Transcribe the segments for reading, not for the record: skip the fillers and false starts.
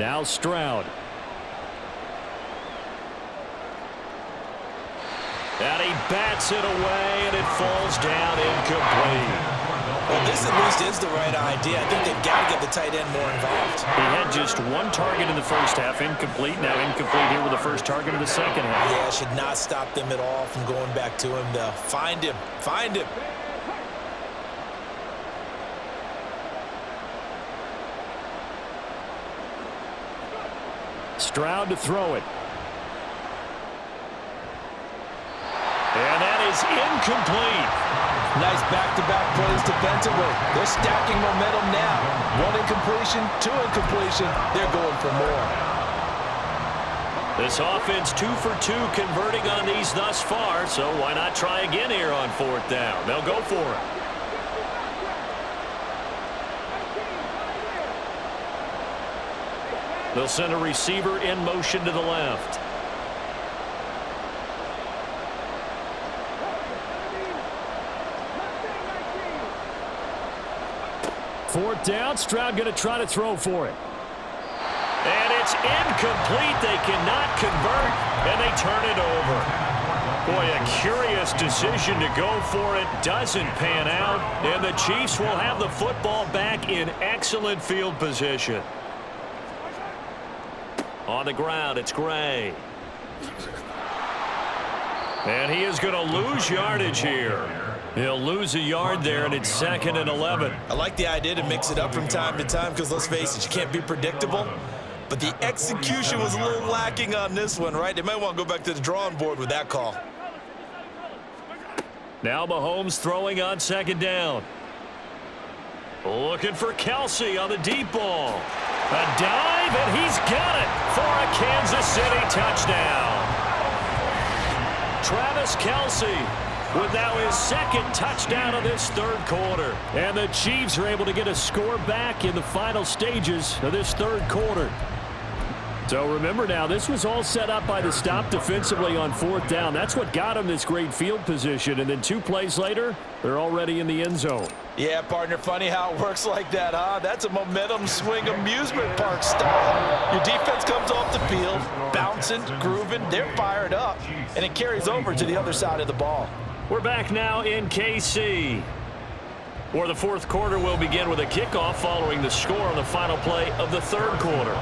Now Stroud. And he bats it away, and it falls down incomplete. Well, this at least is the right idea. I think they've got to get the tight end more involved. He had just one target in the first half, incomplete. Now incomplete here with the first target of the second half. Yeah, should not stop them at all from going back to him to find him. Find him. Stroud to throw it. And that is incomplete. Nice back-to-back plays defensively. They're stacking momentum now. One incompletion, two incompletion. They're going for more. This offense 2 for 2 converting on these thus far, so why not try again here on fourth down? They'll go for it. They'll send a receiver in motion to the left. Fourth down, Stroud going to try to throw for it. And it's incomplete. They cannot convert, and they turn it over. Boy, a curious decision to go for it. Doesn't pan out, and the Chiefs will have the football back in excellent field position. On the ground, it's Gray. And he is going to lose yardage here. He'll lose a yard there, and it's 2nd and 11. I like the idea to mix it up from time to time because, let's face it, you can't be predictable. But the execution was a little lacking on this one, right? They might want to go back to the drawing board with that call. Now Mahomes throwing on 2nd down. Looking for Kelsey on the deep ball. A dive, and he's got it for a Kansas City touchdown. Travis Kelsey with now his 2nd touchdown of this 3rd quarter. And the Chiefs are able to get a score back in the final stages of this 3rd quarter. So remember now, this was all set up by the stop defensively on 4th down. That's what got them this great field position. And then 2 plays later, they're already in the end zone. Yeah, partner, funny how it works like that, huh? That's a momentum swing amusement park style. Your defense comes off the field, bouncing, grooving, they're fired up, and it carries over to the other side of the ball. We're back now in KC, where the 4th quarter will begin with a kickoff following the score on the final play of the 3rd quarter.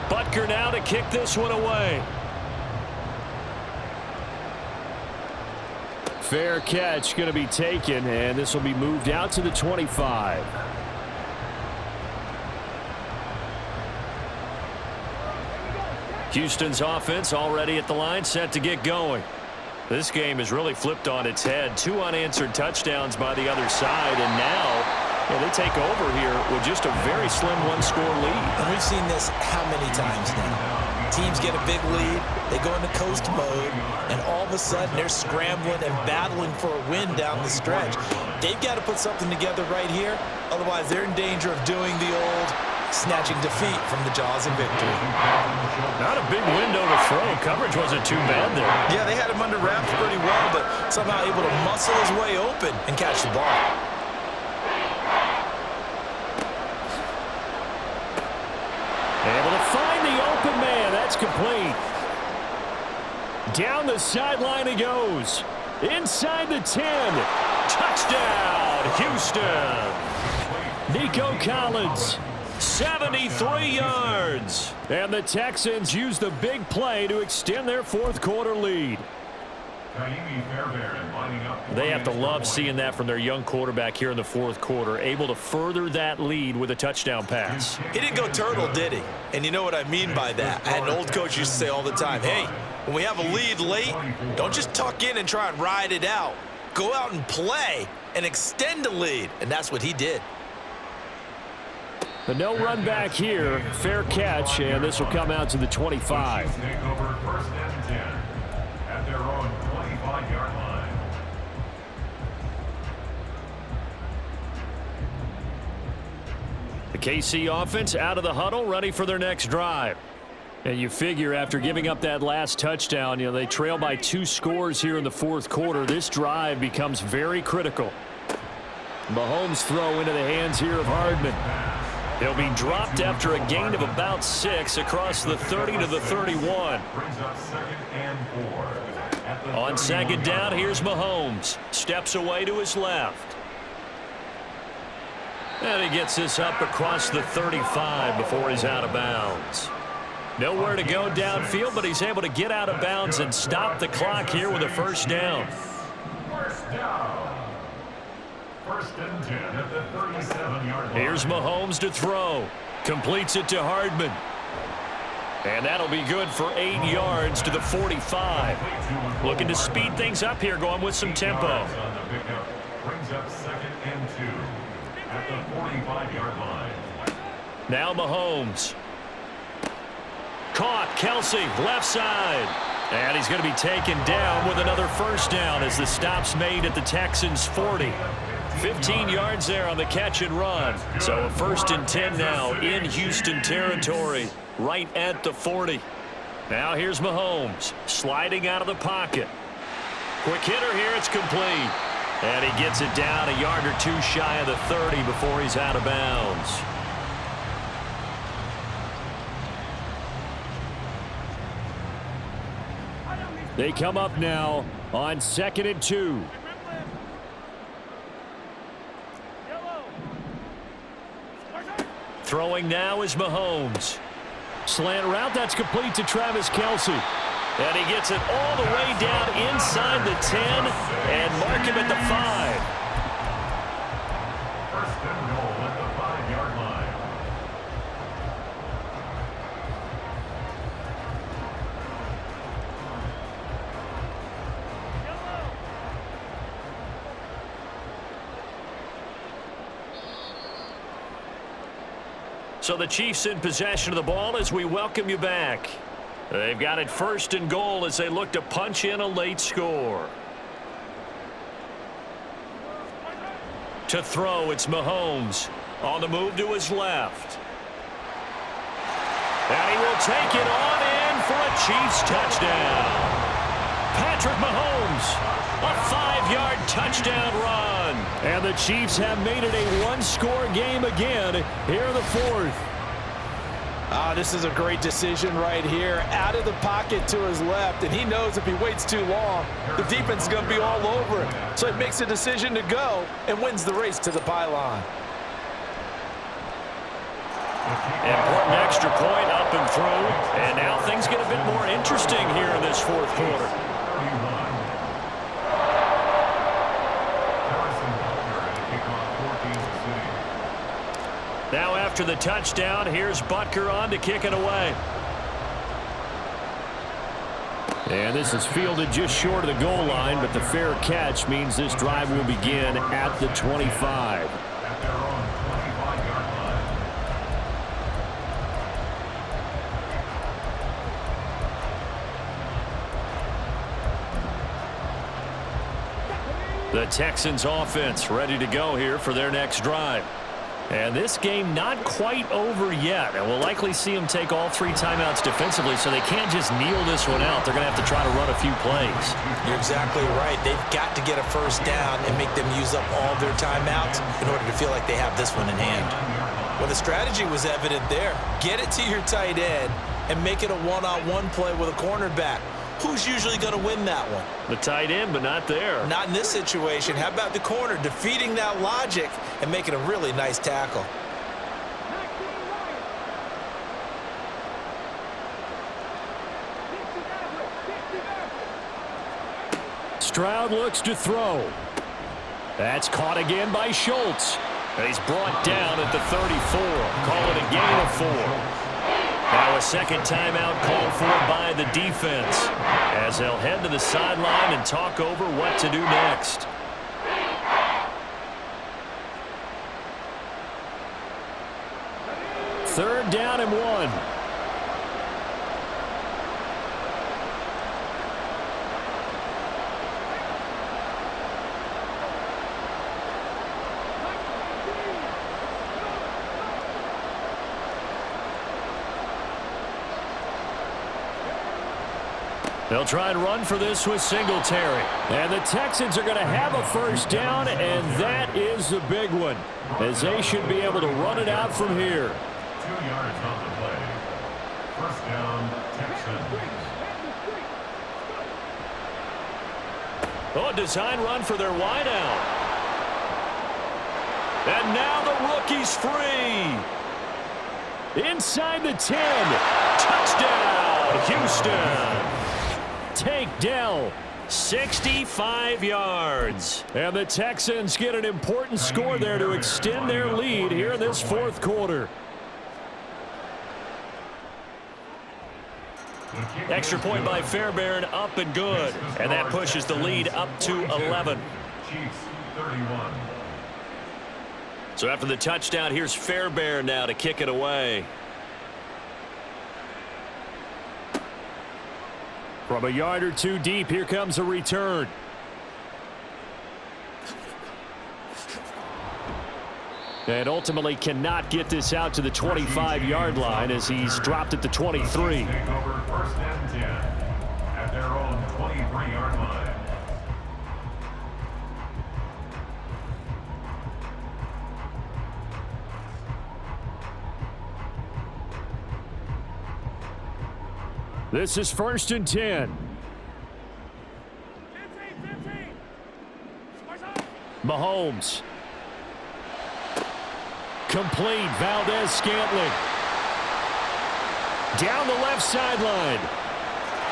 Butker now to kick this one away. Fair catch going to be taken, and this will be moved out to the 25. Houston's offense already at the line, set to get going. This game is really flipped on its head. 2 unanswered touchdowns by the other side, and now they take over here with just a very slim 1-score lead. And we've seen this how many times now? Teams get a big lead, they go into coast mode, and all of a sudden they're scrambling and battling for a win down the stretch. They've got to put something together right here, otherwise they're in danger of doing the old snatching defeat from the jaws of victory. Not a big window to throw. Coverage wasn't too bad there. Yeah, they had him under wraps pretty well, but somehow able to muscle his way open and catch the ball. Able to find the open man. That's complete. Down the sideline he goes. Inside the 10. Touchdown, Houston. Nico Collins, 73 yards. And the Texans use the big play to extend their 4th quarter lead. They have to love seeing that from their young quarterback here in the 4th quarter, able to further that lead with a touchdown pass. He didn't go turtle, did he? And you know what I mean by that. I had an old coach used to say all the time, hey, when we have a lead late, don't just tuck in and try and ride it out. Go out and play and extend the lead. And that's what he did. The no run back here, fair catch, and this will come out to the 25. Take over 1st and 10 at their own 25-yard line. The KC offense out of the huddle, ready for their next drive. And you figure after giving up that last touchdown, they trail by 2 scores here in the 4th quarter. This drive becomes very critical. Mahomes' throw into the hands here of Hardman. He'll be dropped after a gain of about 6 across the 30 to the 31. On second down, here's Mahomes. Steps away to his left. And he gets this up across the 35 before he's out of bounds. Nowhere to go downfield, but he's able to get out of bounds and stop the clock here with a first down. First and 10 at the 37-yard line. Here's Mahomes to throw. Completes it to Hardman. And that'll be good for 8 yards to the 45. Looking to speed things up here, going with some tempo. Brings up second and 2 at the 45-yard line. Now Mahomes. Caught. Kelsey, left side. And he's going to be taken down with another first down as the stop's made at the Texans' 40. 15 yards there on the catch and run. So a first and 10 now in Houston territory, right at the 40. Now here's Mahomes, sliding out of the pocket. Quick hitter here, it's complete. And he gets it down a yard or 2 shy of the 30 before he's out of bounds. They come up now on second and 2. Throwing now is Mahomes. Slant route, that's complete to Travis Kelsey. And he gets it all the way down inside the 10 and mark him at the 5. First and goal at the 5-yard line. So the Chiefs in possession of the ball as we welcome you back. They've got it first and goal as they look to punch in a late score. To throw, it's Mahomes. On the move to his left. And he will take it on in for a Chiefs touchdown. Patrick Mahomes, a 5-yard touchdown run. And the Chiefs have made it a one-score game again here in the 4th. This is a great decision right here. Out of the pocket to his left, and he knows if he waits too long, the defense is going to be all over him. So he makes a decision to go and wins the race to the pylon. Important extra point up and through. And now things get a bit more interesting here in this 4th quarter. Now after the touchdown, here's Butker on to kick it away. And this is fielded just short of the goal line, but the fair catch means this drive will begin at the 25. At their own 25-yard line. The Texans offense ready to go here for their next drive. And this game not quite over yet. And we'll likely see them take all 3 timeouts defensively, so they can't just kneel this one out. They're going to have to try to run a few plays. You're exactly right. They've got to get a first down and make them use up all their timeouts in order to feel like they have this one in hand. Well, the strategy was evident there. Get it to your tight end and make it a one-on-one play with a cornerback. Who's usually going to win that one? The tight end, but not there. Not in this situation. How about the corner defeating that logic and making a really nice tackle? Stroud looks to throw. That's caught again by Schultz. And he's brought down at the 34. Call it a gain of 4. Now a second timeout called for by the defense as they'll head to the sideline and talk over what to do next. Third down and 1. They'll try and run for this with Singletary. And the Texans are going to have a first down, and that is the big one, as they should be able to run it out from here. 2 yards on the play. First down, Texans. Oh, a design run for their wideout. And now the rookie's free. Inside the 10. Touchdown, Houston. Take Dell, 65 yards. And the Texans get an important score there to extend their lead here in this fourth quarter. Extra point by Fairbairn, up and good. And that pushes the lead up to 11. Chiefs 31. So after the touchdown, here's Fairbairn now to kick it away. From a yard or two deep, here comes a return. And ultimately cannot get this out to the 25-yard line as he's dropped at the 23. Take over first and 10 at their own 23-yard line. This is first and 10. Mahomes. Complete. Valdez-Scantling. Down the left sideline.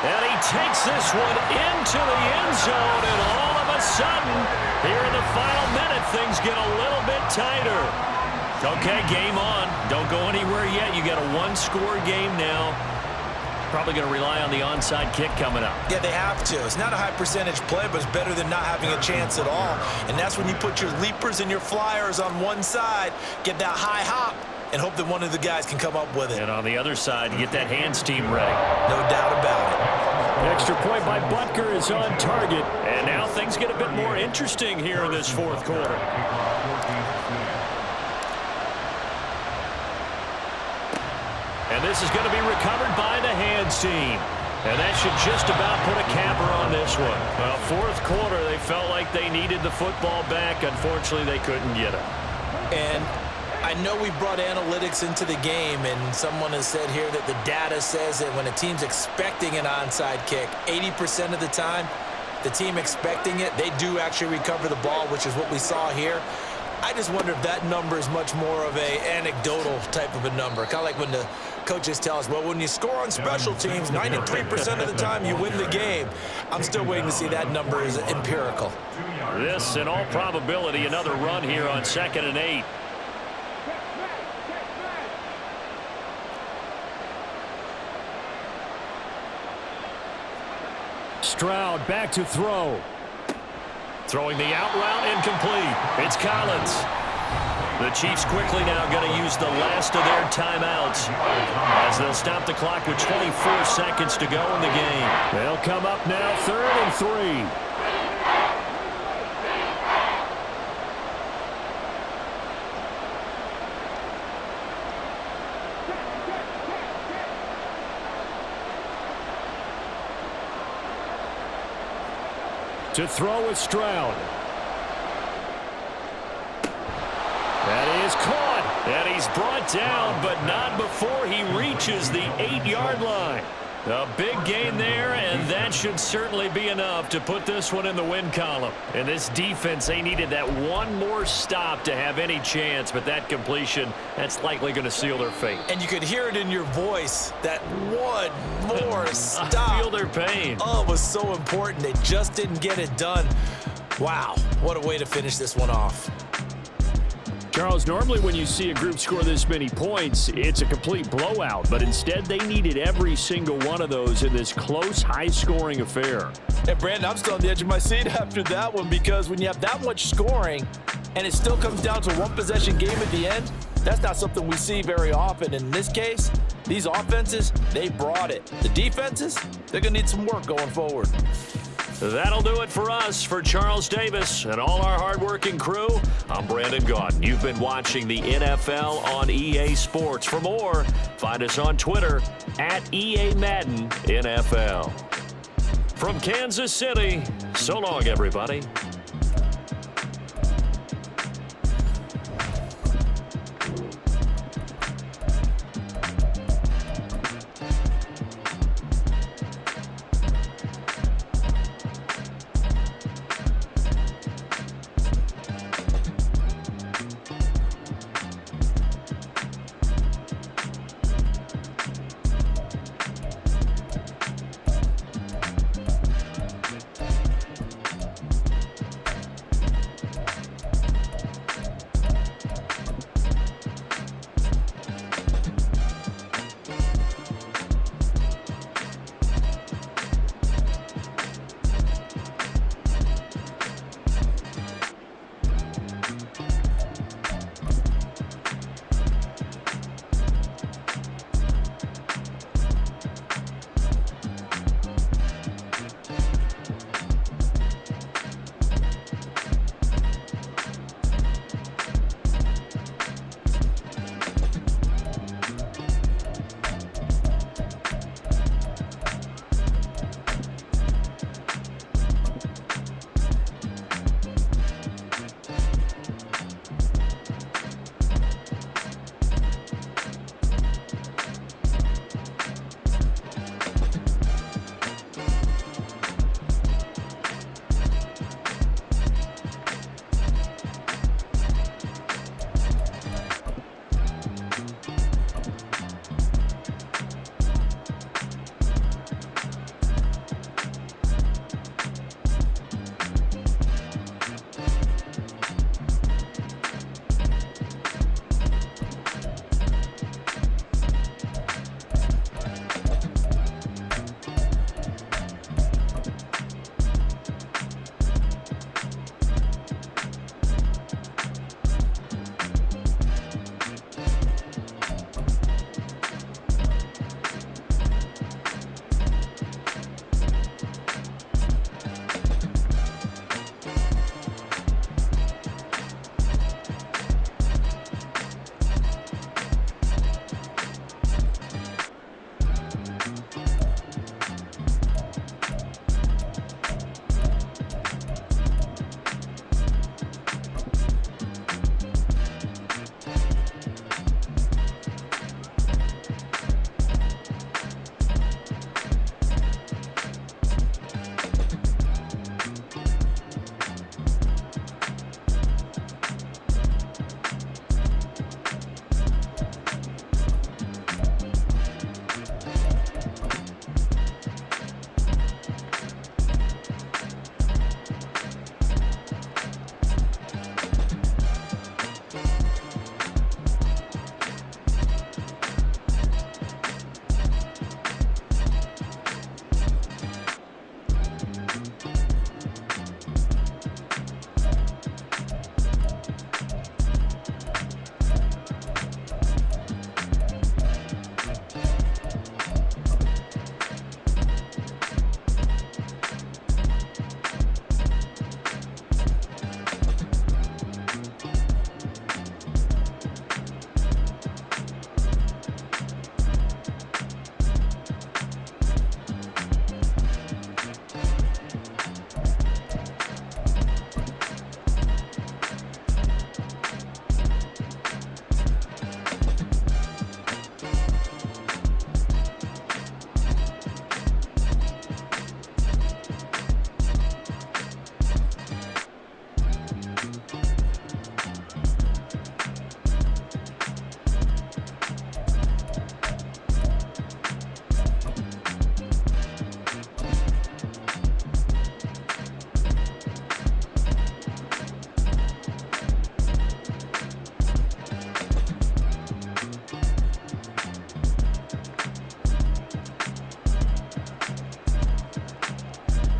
And he takes this one into the end zone. And all of a sudden, here in the final minute, things get a little bit tighter. Okay, game on. Don't go anywhere yet. You got a one-score game now. Probably going to rely on the onside kick coming up. Yeah, they have to. It's not a high percentage play, but it's better than not having a chance at all. And that's when you put your leapers and your flyers on one side, get that high hop, and hope that one of the guys can come up with it. And on the other side, you get that hands team ready. No doubt about it. Extra point by Butker is on target. And now things get a bit more interesting here in this fourth quarter. And this is going to be recovered by the hands team. And that should just about put a capper on this one. Well, fourth quarter, they felt like they needed the football back. Unfortunately, they couldn't get it. And I know we brought analytics into the game, and someone has said here that the data says that when a team's expecting an onside kick, 80% of the time, the team expecting it, they do actually recover the ball, which is what we saw here. I just wonder if that number is much more of a anecdotal type of a number. Kind of like when the coaches tell us, well, when you score on special teams, 93% of the time you win the game. I'm still waiting to see that number is empirical. This, in all probability, another run here on 2nd and 8. Stroud back to throw. Throwing the out route incomplete. It's Collins. The Chiefs quickly now going to use the last of their timeouts as they'll stop the clock with 24 seconds to go in the game. They'll come up now 3rd and 3. To throw with Stroud. That is caught. And he's brought down, but not before he reaches the 8-yard line. A big gain there, and that should certainly be enough to put this one in the win column. And this defense, they needed that one more stop to have any chance, but that completion, that's likely going to seal their fate. And you could hear it in your voice, that one more stop. I feel their pain. Oh, it was so important. They just didn't get it done. Wow, what a way to finish this one off. Charles, normally when you see a group score this many points, it's a complete blowout. But instead, they needed every single one of those in this close, high-scoring affair. And, Brandon, I'm still on the edge of my seat after that one because when you have that much scoring and it still comes down to a one-possession game at the end, that's not something we see very often. In this case, these offenses, they brought it. The defenses, they're going to need some work going forward. That'll do it for us. For Charles Davis and all our hardworking crew, I'm Brandon Gaudin. You've been watching the NFL on EA Sports. For more, find us on Twitter @EA Madden NFL. From Kansas City, so long, everybody.